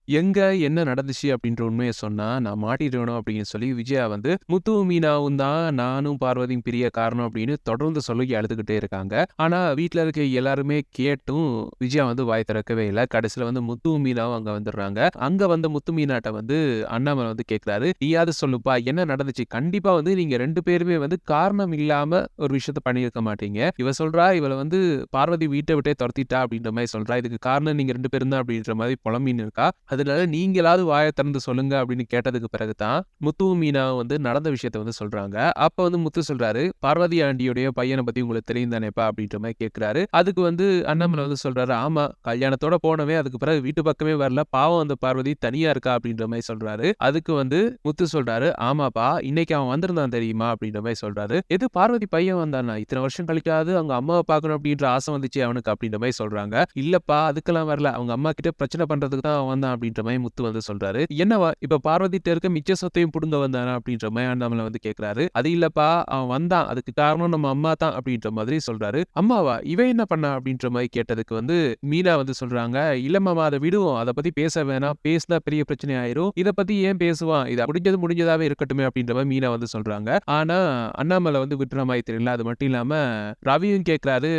எங்க என்ன நடந்துச்சு அப்படின்ற உண்மைய சொன்னா, நான் மாட்டிடுவேனோ அப்படின்னு சொல்லி விஜயா வந்து, முத்துவும் மீனாவும் தான் நானும் பார்வதியும் பிரிய காரணம் அப்படின்னு தொடர்ந்து சொல்லி அழுதுகிட்டே இருக்காங்க. ஆனா வீட்ல இருக்க எல்லாருமே கேட்டும் விஜயா வந்து வாய் திறக்கவே இல்ல. கடைசில வந்து முத்துவும் மீனாவும் அங்க வந்துடுறாங்க. அங்க வந்த முத்து மீனாட்ட வந்து அண்ணாமலை வந்து கேட்கிறாரு, "நீயாவது சொல்லுப்பா என்ன நடந்துச்சு? கண்டிப்பா வந்து நீங்க 2 பேருமே வந்து காரணம் இல்லாம ஒரு விஷயத்த பண்ணியிருக்க மாட்டீங்க." இவ சொல்றா, இவள வந்து பார்வதி வீட்ட விட்டே தொரத்திட்டா அப்படின்ற மாரி சொல்றா. இதுக்கு காரணம் நீங்க 2 பேரும் தான் அப்படின்ற மாரி புலம்பின்னு இருக்கா. அதனால நீங்களாவது வாய திறந்து சொல்லுங்க அப்படின்னு கேட்டதுக்கு பிறகு தான் முத்துவும் மீனாவும் வந்து நடந்த விஷயத்த வந்து சொல்றாங்க. அப்ப வந்து முத்து சொல்றாரு, பார்வதி ஆண்டியுடைய பையன பத்தி உங்களுக்கு தெரியும் தானேப்பா அப்படின்ற மாரி கேட்கிறாரு. அதுக்கு வந்து அண்ணாமலை வந்து சொல்றாரு, ஆமா கல்யாணத்தோட போனவன் அதுக்கு பிறகு வீட்டு பக்கமே வரல. பாவம் அந்த பார்வதி தனியா இருக்கா அப்படின்ற மாரி சொல்றாரு. அதுக்கு வந்து முத்து சொல்றாரு, ஆமாப்பா இன்னைக்கு அவன் வந்திருந்தான் தெரியுமா அப்படின்ற மாரி சொல்றாரு. எது பார்வதி பையன் வந்தானா? இத்தனை வருஷம் கழிக்காது அவங்க அம்மாவ பார்க்கணும் அப்படின்ற ஆசை வந்துச்சு அவனுக்கு அப்படின்ற மாரி சொல்றாங்க. இல்லப்பா அதுக்கெல்லாம் வரல. அவங்க அம்மா கிட்ட பிரச்சனை பண்றதுக்கு தான் அவன் வந்தான் அப்படின்ற மாரி முத்து வந்து சொல்றாரு. என்னவா இப்ப பார்வதிட்ட இருக்க மிச்ச சொத்தையும் புடுங்க வந்தானா அப்படின்ற மாரி அண்ணாமலை வந்து கேட்கிறாரு. அது இல்லப்பா அவன் வந்தான். அதுக்கு காரணம் நம்ம அம்மா தான் அப்படின்ற மாதிரி சொல்றாரு. அம்மாவா? இவன் என்ன பண்ணா அப்படின்ற மாரி கேட்டதுக்கு வந்து மீனா வந்து சொல்றாங்க, இல்ல மாமா அத விடுவோம். அத பத்தி பேச வேணாம். பேசினா பெரிய பிரச்சனை ஆயிரும். இத பத்தி ஏன் பேசுவான்? இது முடிஞ்சது முடிஞ்சதாவே இருக்கட்டுமே அப்படின்ற மாரி மீனா வந்து சொல்றாங்க. ஆனா அண்ணாமலை வந்து விட்டுற மாரி தெரியல. அது மட்டும் இல்லாம ரவியும் கேட்கிறாரு,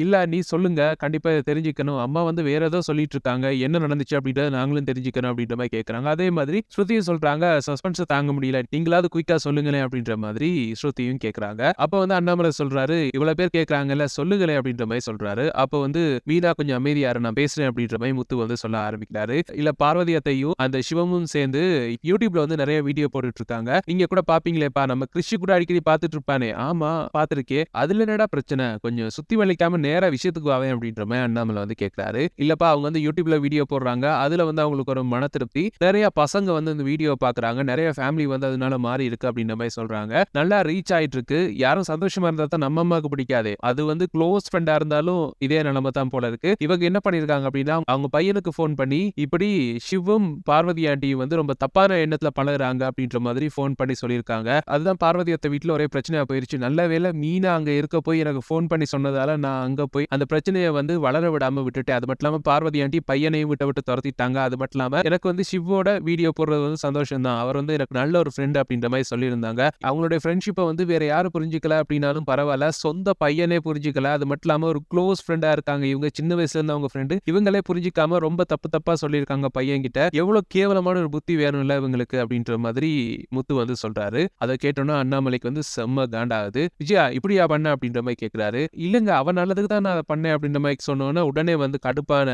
இல்ல நீ சொல்லுங்க. கண்டிப்பா இத தெரிஞ்சுக்கணும். அம்மா வந்து வேற ஏதோ சொல்லிட்டு இருக்காங்க. என்ன நடந்துச்சு அப்படின்றத நாங்களும் தெரிஞ்சுக்கணும் அப்படின்ற மாரி கேட்கறாங்க. அதே மாதிரி ஸ்ருதியும் சொல்றாங்க, சஸ்பென்ஸ தாங்க முடியல. நீங்களாவது குயிக்கா சொல்லுங்களேன் அப்படின்ற மாதிரி ஸ்ருதியும் கேட்கறாங்க. அப்ப வந்து அண்ணாமலை சொல்றாரு, இவ்வளவு பேர் கேட்கறாங்கல்ல சொல்லுங்களேன் அப்படின்ற மாரி சொல்றாரு. அப்ப வந்து மீனா கொஞ்சம் அமைதியா இரு நான் பேசுறேன் அப்படின்ற மாரி முத்து வந்து சொல்ல ஆரம்பிக்கிறாரு. இல்ல பார்வதி அத்தையும் அந்த சிவமும் சேர்ந்து யூடியூப்ல வந்து நிறைய வீடியோ போட்டுட்டு இருக்காங்க. நீங்க கூட பாப்பீங்களேப்பா நம்ம கிறிஷ் கூட அடிக்கடி பாத்துட்டு இருப்பானே. ஆமா பாத்துருக்கேன். அதுல என்னடா பிரச்சனை? கொஞ்சம் சுத்தி வளைக்காம நேரா விஷயத்துக்கு வாவேன் அப்படின்ற மாரி அண்ணாமலை வந்து கேட்கிறாரு. இல்லப்பா அவங்க வந்து யூடியூப்ல வீடியோ போடுறாங்க. அதுல வந்து அவங்களுக்கு ஒரு மன திருப்தி. நெறைய பசங்க வந்து இந்த வீடியோ பாக்குறாங்க. நெறைய ஃபேமிலி வந்து அதனால மாறி இருக்கு அப்படின்ற மாரி சொல்றாங்க. நல்லா ரீச் ஆயிட்டு இருக்கு. யாரும் சந்தோஷமா இருந்தா தான் நம்ம அம்மாக்கு பிடிக்காதே. அது வந்து க்ளோஸ் ஃப்ரெண்டா இருந்தாலும் இதே நிலைமை தான் போல இருக்கு. இவங்க என்ன பண்ணிருக்காங்க அப்படின்னா, அவங்க பையனுக்கு ஃபோன் பண்ணி இப்படி சிவும், பார்வதி ஆண்டியும் வந்து ரொம்ப தப்பான எண்ணத்துல பழகுறாங்க அப்படின்ற மாதிரி ஃபோன் பண்ணி சொல்லியிருக்காங்க. அதுதான் பார்வதி அத்தை வீட்ல ஒரே பிரச்சனையா போயிருச்சு. நல்ல வேளை மீனா அங்க இருக்க போய் எனக்கு ஃபோன் பண்ணி சொன்னதால நான் அங்க போய் அந்த பிரச்சனைய வந்து வளர விடாம விட்டுட்டேன். அது மட்டும் இல்லாம பார்வதி ஆண்டி பையனையும் விட்டு விட்டு தொரத்திட்டாங்க. அது மட்டும் இல்லாம எனக்கு வந்து சிவோட வீடியோ போடுறது வந்து சந்தோஷம் தான். அவர் வந்து எனக்கு நல்ல ஒரு ஃப்ரெண்ட் அப்படின்ற மாரி சொல்லியிருந்தாங்க. அவங்களுடைய ஃப்ரெண்ட்ஷிப்ப வந்து வேற யாரும் புரிஞ்சுக்கல அப்படின்னாலும் பரவால்ல. சொந்த பையனே புரிஞ்சுக்கல. அது மட்டும் இல்லாம ஒரு க்ளோஸ் ஃப்ரெண்டா இருக்காங்க. இவங்க சின்ன வயசுல இருந்து அவங்க ஃப்ரெண்ட். இவங்களே புரிஞ்சுக்காம ரொம்ப தப்பு தப்பா சொல்லியிருக்காங்க பையன்கிட்ட. எவ்வளவு கேவலமான ஒரு புத்தி வேணும்ல இவங்களுக்கு அப்படின்ற மாதிரி முத்து வந்து சொல்றாரு. அத கேட்டோனே அண்ணாமலைக்கு வந்து செம்ம காண்டாகுது. விஜயா இப்படியா பண்ண அப்படின்ற மாரி கேட்கிறாரு. இல்லங்க அவன் நல்லதுக்கு தான் நான் அத பண்ணேன் அப்படின்ற மாரி சொன்னோனே உடனே வந்து கடுப்பான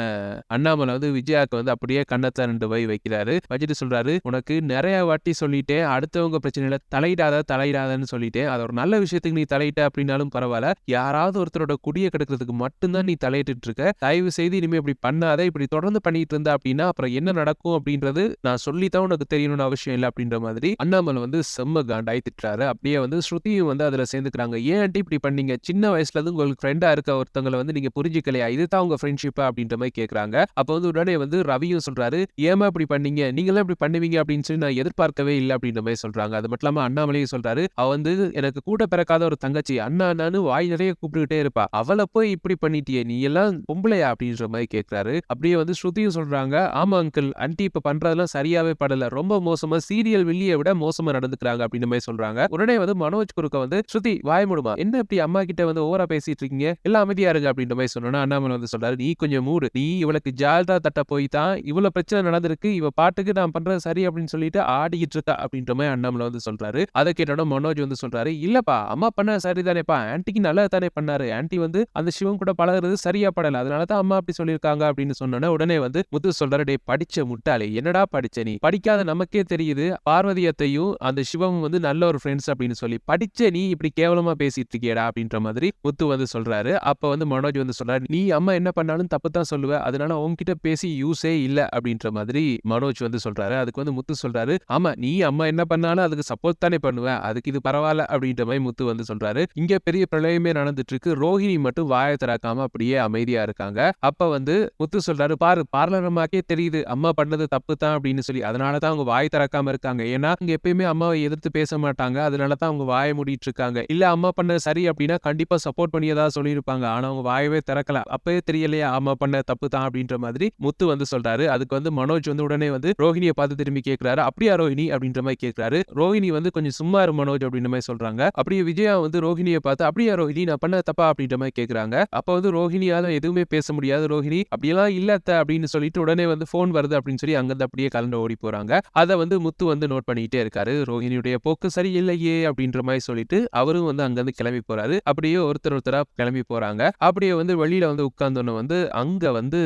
அண்ணாமலை வந்து விஜயாக்கு வந்து அப்படியே கன்னத்துல 2 வை வைக்கிறாரு. வச்சுட்டு சொல்றாரு, உனக்கு நெறைய வாட்டி சொல்லிட்டேன். அடுத்தவங்க பிரச்சனையில தலையிடாதன்னு சொல்லிட்டேன். அது ஒரு நல்ல விஷயத்துக்கு நீ தலையிட்ட அப்படின்னாலும் பரவால்ல. யாராவது ஒருத்தரோட குடிய கெடுக்கிறதுக்கு மட்டும் தான் நீ தலையிட்டுட்டு இருக்க. தயவு செய்து இனிமே இப்படி பண்ணாத. இப்படி தொடர்ந்து பண்ணிட்டு இருந்தா அப்படின்னா அப்புறம் என்ன நடக்கும் அப்படின்றது நான் சொல்லி தான் உனக்கு தெரியணும்னு அவசியம் இல்ல அப்படின்ற மாதிரி அண்ணாமலை வந்து செம்ம காண்டாயி திட்டுறாரு. அப்படியே வந்து ஸ்ருதியும் வந்து அதுல சேர்ந்துக்கிறாங்க. ஏன் ஆன்ட்டி இப்படி பண்ணீங்க? சின்ன வயசுல இருந்து உங்களுக்கு ஃப்ரெண்டா இருக்க ஒருத்தங்கள வந்து நீங்க புரிஞ்சுக்கலையா? இதுதான் உங்க ஃப்ரெண்ட்ஷிப்பா அப்படின்ற மாரி கேட்கறாங்க. அப்ப வந்து உடனே வந்து ரவியும் சொல்றாரு, ஏம்மா இப்படி பண்ணீங்க? நீங்கலாம் இப்படி பண்ணுவீங்க அப்படின்னு சொல்லி நான் எதிர்பார்க்கவே இல்ல அப்படின்ற மாரி சொல்றாங்க. அது மட்டும் இல்லாம அண்ணாமலையும் சொல்றாரு, அவ வந்து எனக்கு கூட பிறக்காத ஒரு தங்கச்சி. அண்ணா அண்ணான்னு வாய் நிறைய கூப்பிட்டுக்கிட்டே இருப்பா. அவள போய் இப்படி பண்ணிட்டியே நீ எல்லாம் பொம்பளையா அப்படின்ற மாரி கேட்கிறாரு. அப்படியே வந்து ஸ்ருதியும் சொல்றாங்க, ஆமா அங்கிள் ஆன்ட்டி இப்ப பண்றதெல்லாம் சரியாவே படல. ரொம்ப மோசமா சீரியல் வில்லிய விட மோசமா நடந்துக்கிறாங்க அப்படின்ற மாரி சொல்றாங்க. உடனே வந்து மனோஜ் குறுக்க வந்து ஸ்ருதி வாய மூடுமா. என்ன இப்படி அம்மா கிட்ட வந்து ஓவரா பேசிட்டு இருக்கீங்க? எல்லாம் அமைதியா இருங்க அப்படின்ற மாரி சொன்னோனே அண்ணாமலை வந்து சொல்றாரு, நீ கொஞ்சம் மூடு. நீ இவளுக்கு ஜால்ரா தட்ட போய் தான் இவ்வளவு பிரச்சனை நடந்திருக்கு. இவ பாட்டுக்கு நான் பண்றது சரி அப்படின்னு சொல்லிட்டு ஆடிக்கிட்டு இருக்கா அப்படின்ற மாரி அண்ணாமலை வந்து சொல்றாரு. அத கேட்டோனே மனோஜ் வந்து சொல்றாரு, இல்லப்பா அம்மா பண்ண சரிதானேப்பா. ஆன்ட்டிக்கு நல்லது தானே பண்ணாரு. ஆன்ட்டி வந்து அந்த சிவன் கூட பழகுறது சரியா படல. அதனால தான் அம்மா அப்படி சொல்லியிருக்காங்க அப்படின்னு சொன்னோனே உடனே வந்து முத்து சொல்றாரு, டேய் படிச்ச முட்டாளே என்னடா படிச்ச நீ? படிக்காத நமக்கே தெரியுது. பார்வதி அத்தையும் அந்த சிவமும் வந்து நல்ல ஒரு ஃப்ரெண்ட்ஸ் அப்படின்னு சொல்லி படிச்ச நீ இப்படி கேவலமா பேசிட்டு இருக்கியேடா அப்படின்ற மாதிரி முத்து வந்து சொல்றாரு. அப்ப வந்து மனோஜ் வந்து சொல்றாரு, நீ அம்மா என்ன பண்ணாலும் தப்பு தான் சொல்லுவ. அதனால உன்கிட்ட பேசி யூஸே இல்ல அப்படின்ற மாதிரி மனோஜ் வந்து சொல்றாரு. அதுக்கு வந்து முத்து சொல்றாரு, ஆமா நீ அம்மா என்ன பண்ணாலும் அதுக்கு சப்போர்ட் தானே பண்ணுவ. அதுக்கு இது பரவாயில்ல அப்படின்ற மாதிரி முத்து வந்து சொல்றாரு. இங்க பெரிய பிரளயமே நடந்துட்டு இருக்கு. ரோஹிணி மட்டும் வாயை திறக்காம அப்படியே அமைதியா இருக்காங்க. அப்ப வந்து முத்து சொல்றாரு, பாரு பார்லர் அம்மாக்கே தெரியுது அம்மா பண்ணது தப்பு தான் அப்படின்னு சொல்லி. அதனால தான் அவங்க வாய் திறக்காம இருக்காங்க. ஏன்னா அவங்க எப்பயுமே அம்மாவை எதிர்த்து பேச மாட்டாங்க. அதனால தான் அவங்க வாயை மூடிட்டு இருக்காங்க. இல்ல அம்மா பண்ணது சரி அப்படின்னா கண்டிப்பா சப்போர்ட் பண்ணியதா சொல்லியிருப்பாங்க. ஆனா அவங்க வாயவே திறக்கல. அப்பவே தெரியலையா அம்மா பண்ண தப்பு தான் அப்படின்ற மாதிரி முத்து வந்து சொல்றாரு. அதுக்கு அதுக்கு வந்து மனோஜ் வந்து உடனே வந்து ரோஹிணியை பார்த்து திரும்பி கேட்கிறாரு. அப்படியா ரோஹிணி அப்படின்ற மாதிரி கேட்கிறாரு. ரோஹிணி வந்து கொஞ்சம் சும்மா இரு மனோஜ் அப்படின்ற மாதிரி சொல்றாங்க. அப்படியே விஜயா வந்து ரோஹிணியை பார்த்து அப்படியா ரோஹிணி நான் பண்ண தப்பா அப்படின்ற மாதிரி கேட்கிறாங்க. அப்ப வந்து ரோஹிணியால எதுவுமே பேச முடியாது. ரோஹிணி அப்படியெல்லாம் இல்ல அத்தை அப்படின்னு சொல்லிட்டு உடனே வந்து போன் வருது அப்படின்னு சொல்லி அங்கிருந்து அப்படியே கலந்து ஓடி போறாங்க. அதை வந்து முத்து வந்து நோட் பண்ணிட்டே இருக்காரு. ரோஹிணியுடைய போக்கு சரியில்லையே அப்படின்ற மாதிரி சொல்லிட்டு அவரும் வந்து அங்கிருந்து கிளம்பி போறாரு. அப்படியே ஒருத்தரா கிளம்பி போறாங்க. அப்படியே வந்து வெளியில வந்து உட்கார்ந்தோன்னு வந்து அங்க வந்து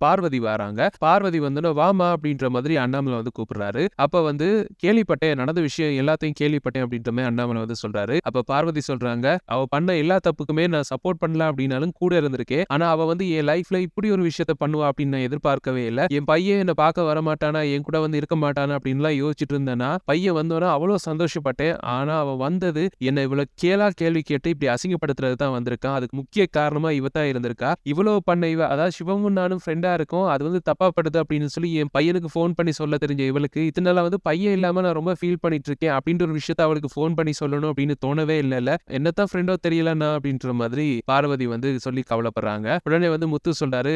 பார்வதி வராங்க. பார்வதி வந்து வாமா அப்படின்ற மாதிரி அண்ணாமலை வந்து கூப்பிடுறாரு. அப்ப வந்து கேள்விப்பட்டேன், நடந்த விஷயம் எல்லாத்தையும் கேள்விப்பட்டேன் அப்படின்ற மாதிரி அண்ணாமலை வந்து சொல்றாரு. அப்ப பார்வதி சொல்றாங்க, அவ பண்ண எல்லா தப்புக்குமே நான் சப்போர்ட் பண்ணலாம் அப்படின்னாலும் கூட இருந்திருக்கேன். ஆனா அவ வந்து என் லைஃப்ல இப்படி ஒரு விஷயத்த பண்ணுவா அப்படின்னு நான் எதிர்பார்க்கவே இல்லை. என் பையன் என்ன பார்க்க வரமாட்டானா, என் கூட வந்து இருக்க மாட்டானா அப்படின்லாம் யோசிச்சுட்டு இருந்தேன்னா பையன் வந்தோன்னா அவ்வளவு சந்தோஷப்பட்டேன். ஆனா அவ வந்தது என்ன இவ்வளவு கேள்வி கேட்டு இப்படி அசிங்கப்படுத்துறது தான் வந்திருக்கான். அதுக்கு முக்கிய காரணமா இவ தான் இருந்திருக்கா. இவ்வளவு பண்ண இவ, அதாவது சிவமும் நானும் ஃப்ரெண்டா இருக்கோம், அது வந்து தப்பா படுது அப்படின்னு சொல்லி என் பையனுக்கு போன் பண்ணி சொல்ல தெரிஞ்ச இவளுக்கு இதனால வந்து பையன் இல்லாம நான் ரொம்ப ஃபீல் பண்ணிட்டு இருக்கேன் அப்படின்ற ஒரு விஷயத்த அவளுக்கு போன் பண்ணி சொல்லணும் அப்படின்னு தோணவே இல்ல. என்னத்தான் ஃப்ரெண்டோ தெரியலன்னா அப்படின்ற மாதிரி பார்வதி வந்து சொல்லி கவலைப்படுறாங்க. உடனே வந்து முத்து சொல்றாரு,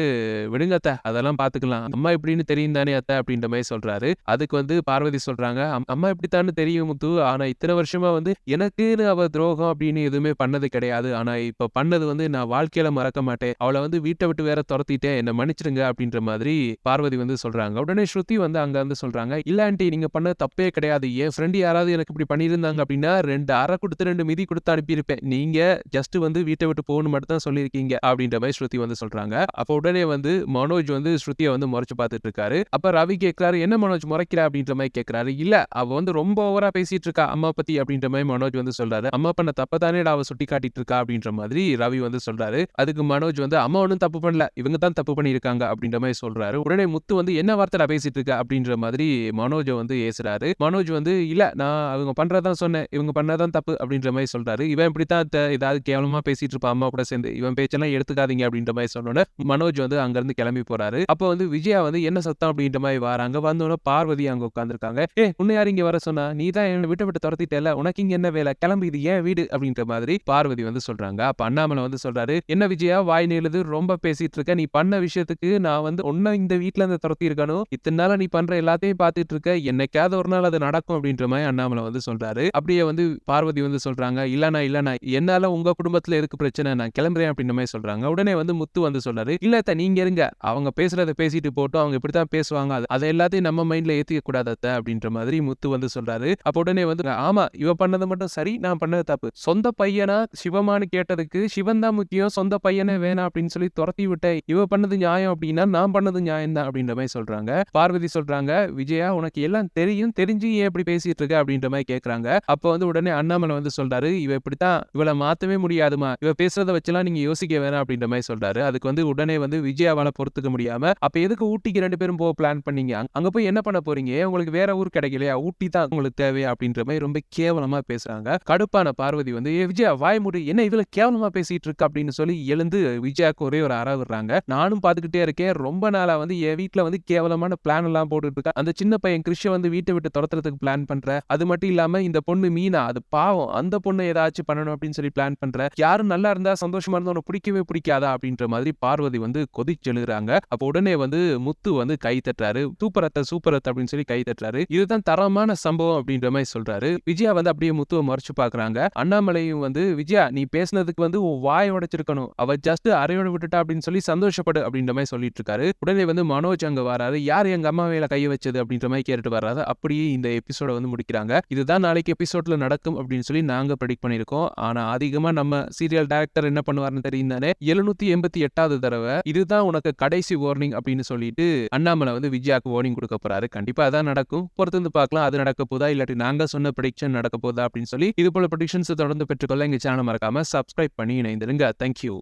விடுங்க அத்தை, அதெல்லாம் பாத்துக்கலாம், அம்மா இப்படின்னு தெரியும் தானே அத்தை அப்படின்ற மாதிரி சொல்றாரு. அதுக்கு வந்து பார்வதி சொல்றாங்க, அம்மா இப்படித்தான்னு தெரியும் முத்து, ஆனா இத்தனை வருஷமா வந்து எனக்குன்னு அவ துரோகம் அப்படின்னு எதுவுமே பண்ணது கிடையாது. ஆனா இப்ப பண்ணது வந்து நான் வாழ்க்கையில மறக்க மாட்டேன். அவளை வந்து வீட்டை விட்டு வேற துரத்திட்டேன், என்ன மன்னிச்சிடுங்க அப்படின்ற மாதிரி பார்வதி வந்து சொல்றாங்க. உடனே ஸ்ருதி வந்து அங்க வந்து சொல்றாங்க, இல்ல ஆண்டி நீங்க பண்ண தப்பே கிடையாது. என் ஃப்ரெண்ட் யாராவது எனக்கு இப்படி பண்ணியிருந்தாங்க அப்படின்னா 2 அறை கொடுத்து 2 மிதி கொடுத்து அனுப்பியிருப்பேன். நீங்க ஜஸ்ட் வந்து வீட்டை விட்டு போகணும் மட்டும் தான் சொல்லியிருக்கீங்க அப்படின்ற மாதிரி ஸ்ருதி வந்து சொல்றாங்க. அப்ப உடனே வந்து மனோஜ் வந்து ஸ்ருதியை வந்து முறைச்சு பார்த்துட்டு இருக்காரு. அப்ப ரவி கேட்கிறாரு, என்ன மனோஜ் முறைக்கிற அப்படின்ற மாதிரி கேட்கிறாரு. இல்ல அவ வந்து ரொம்ப ஓவரா பேசிட்டு இருக்கா அம்மா பத்தி அப்படின்ற மாதிரி மனோஜ் வந்து சொல்றாரு. அம்மா பண்ண தப்பதானே அவ சுட்டி காட்டிட்டு இருக்கா அப்படின்ற மாதிரி ரவி வந்து சொல்றாரு. அதுக்கு மனோஜ் வந்து அம்மா ஒன்னும் தப்பு பண்ணல, இவங்க தான் தப்பு பண்ணியிருக்காங்க அப்படின்ற மாதிரி சொல்றாரு. உடனே முத்து வந்து என்ன வார்த்தை பேசிட்டு இருக்க அப்படின்ற மாதிரி மனோஜ் வந்து ஏசுறாரு. மனோஜ் வந்து இல்ல நான் அவங்க பண்றதான் சொன்னேன், இவங்க பண்ணதான் தப்பு அப்படின்ற மாதிரி சொல்றாரு. இவன் இப்படித்தான் ஏதாவது கேவலமா பேசிட்டு இருப்பான் அம்மா கூட சேர்ந்து, இவன் பேச்செல்லாம் எடுத்துக்காதீங்க அப்படின்ற மாதிரி சொன்னோன்னே மனோஜ் வந்து அங்க இருந்து கிளம்பி போறாரு. அப்ப வந்து விஜயா வந்து என்ன சத்தம் அப்படின்ற மாதிரி வராங்க. வந்தோட பார்வதி அங்க உட்கார்ந்துருக்காங்க. உன்னை யார் இங்க வர சொன்னா, நீ தான் என்ன விட்டு துரத்திட்டல, உனக்கு இங்க என்ன வேலை, கிளம்பி இது ஏன் வீடு அப்படின்ற மாதிரி பார்வதி வந்து சொல்றாங்க. அப்ப அண்ணாமலை வந்து சொல்றாரு, என்ன விஜயா வாய் நீளுது, ரொம்ப பேசிட்டு இருக்க, நீ பண்ண விஷயத்துக்கு நான் வந்து உன்ன இந்த வீட்டுல இருந்து துரத்தி இருக்கணும், இத்தனை நாள நீ பண்ற எல்லாத்தையும் பார்த்துட்டு இருக்க, என்னைக்காவது ஒரு நாள் அது நடக்கும் அப்படின்ற மாதிரி அண்ணாமலை வந்து சொல்றாரு. அப்படியே வந்து பார்வதி வந்து சொல்றாங்க, இல்லண்ணா என்னால உங்க குடும்பத்துல இருக்கு பிரச்சனை, நான் கிளம்புறேன் அப்படின்ற மாதிரி சொல்றாங்க. உடனே வந்து முத்து வந்து சொல்றாரு, இல்ல நீங்க இருங்க, அவங்க பேசுறத பேசிட்டு போட்டோம், அவங்க இப்படித்தான் பேசுவாங்க, அதை எல்லாத்தையும் நம்ம மைண்ட்ல ஏத்திக்க கூடாது அத்தை அப்படின்ற மாதிரி முத்து வந்து சொல்றாரு. அப்ப உடனே வந்து ஆமா இவ பண்ணது மட்டும் சரி, நான் பண்ணது தப்பு, சொந்த பையனா சிவமானு கேட்டதுக்கு சிவன் தான் முக்கியம், சொந்த பையனே வேணாம் அப்படின்னு சொல்லி துரத்தி விட்டேன், இவ பண்ணது நியாயம் அப்படின்னா நான் பண்ணது நியாயம் தான் அப்படின்ற மாதிரி சொல்றாங்க. பார்வதி சொல்றாங்க, விஜயா உனக்கு எல்லாம் தெரியும், தெரிஞ்சு ஏன் இப்படி பேசிட்டு இருக்க அப்படின்ற மாதிரி கேக்குறாங்க. அப்ப வந்து உடனே அண்ணாமலை வந்து சொல்றாரு, இவ இப்படித்தான், இவளை மாத்தவே முடியாதுமா, இவ பேசுறத வச்செல்லாம் நீங்க யோசிக்க வேணாம் அப்படின்ற மாதிரி சொல்றாரு. அதுக்கு வந்து உடனே வந்து விஜயாவால பொறுத்துக்க முடியாம, அப்ப எதுக்கு ஊட்டிக்கு 2 பேரும் போக பிளான் பண்ணீங்க, அங்க போய் என்ன பண்ண போறீங்க, உங்களுக்கு வேற ஊர் கிடைக்கலையா, ஊட்டி தான் உங்களுக்கு தேவையா அப்படின்ற மாதிரி ரொம்ப கேவலமா பேசுறாங்க. கடுப்பான பார்வதி வந்து விஜயா வாய் மூடி, என்ன இவ்வளவு கேவலமா பேசிட்டு இருக்கு அப்படின்னு சொல்லி எழுந்து விஜயாக்கு ஒரே ஒரு அற விடுறாங்க. நானும் பாத்துக்கிட்டே இருக்கேன், ரொம்ப நாளா வந்து என் வீட்டுல வந்து கேவலமான பிளான் எல்லாம் போட்டுட்டு இருக்கா, அந்த சின்ன பையன் கிறிஷ வந்து வீட்டை விட்டு துரத்துறதுக்கு பிளான் பண்ற, அது மட்டும் இல்லாம இந்த பொண்ணு மீனா அது பாவம், அந்த பொண்ணு ஏதாச்சும் பண்ணணும் அப்படின்னு சொல்லி பிளான் பண்ற, யாரும் நல்லா இருந்தா சந்தோஷமா இருந்தா உனக்கு பிடிக்கவே பிடிக்காதா அப்படின்ற மாதிரி பார்வதி வந்து கொதிச்செழுறாங்க. அப்ப உடனே வந்து முத்து வந்து கை தட்டுறாரு, சூப்பர் அத்தை அப்படின்னு சொல்லி கை தட்டுறாரு. இதுதான் தரமான சம்பவம் அப்படின்ற மாதிரி சொல்றாரு. விஜயா வந்து அப்படியே முத்துவை மறைச்சு பாக்குறாங்க. அண்ணாமலையும் வந்து விஜயா நீ பேசினதுக்கு வந்து வாய் உடைச்சிருக்கணும், அவ ஜஸ்ட் அரையோட விட்டுட்டா அப்படின்னு சொல்லி சந்தோஷப்படு அப்படின்ற மாதிரி சொல்லிட்டு இருக்காரு. உடனே வந்து மனோஜ் அங்க வராரு, யார் எங்க அம்மா மேல கைய வச்சது அப்படின்ற மாதிரி கேட்டுட்டு வர்றாரு. அப்படியே இந்த எபிசோட வந்து முடிக்கிறாங்க. இதுதான் நாளைக்கு எபிசோட்ல நடக்கும் அப்படின்னு சொல்லி நாங்க ப்ரெடிக்ட் பண்ணிருக்கோம். ஆனா அதிகமா நம்ம சீரியல் டைரக்டர் என்ன பண்ணுவாருன்னு தெரியும் தானே, 788வது தடவை இதுதான் உனக்கு கடைசி வார்னிங் அப்படின்னு சொல்லிட்டு அண்ணாமலை வந்து விஜயாக்கு வார்னிங் கொடுக்க போறாரு. கண்டிப்பா அதான் நடக்கும், பொறுத்து வந்து பார்க்கலாம் அது நடக்க போதா இல்லாட்டி நாங்க சொன்ன ப்ரெடிக்ஷன் நடக்க போதா அப்படின்னு சொல்லி. இது போல ப்ரெடிக்ஷன்ஸ் தொடர்ந்து பெற்றுக்கொள்ள எங்க சேனல் மறக்காம சப்ஸ்கிரைப் பண்ணி இணைந்திருங்க. தேங்க்யூ.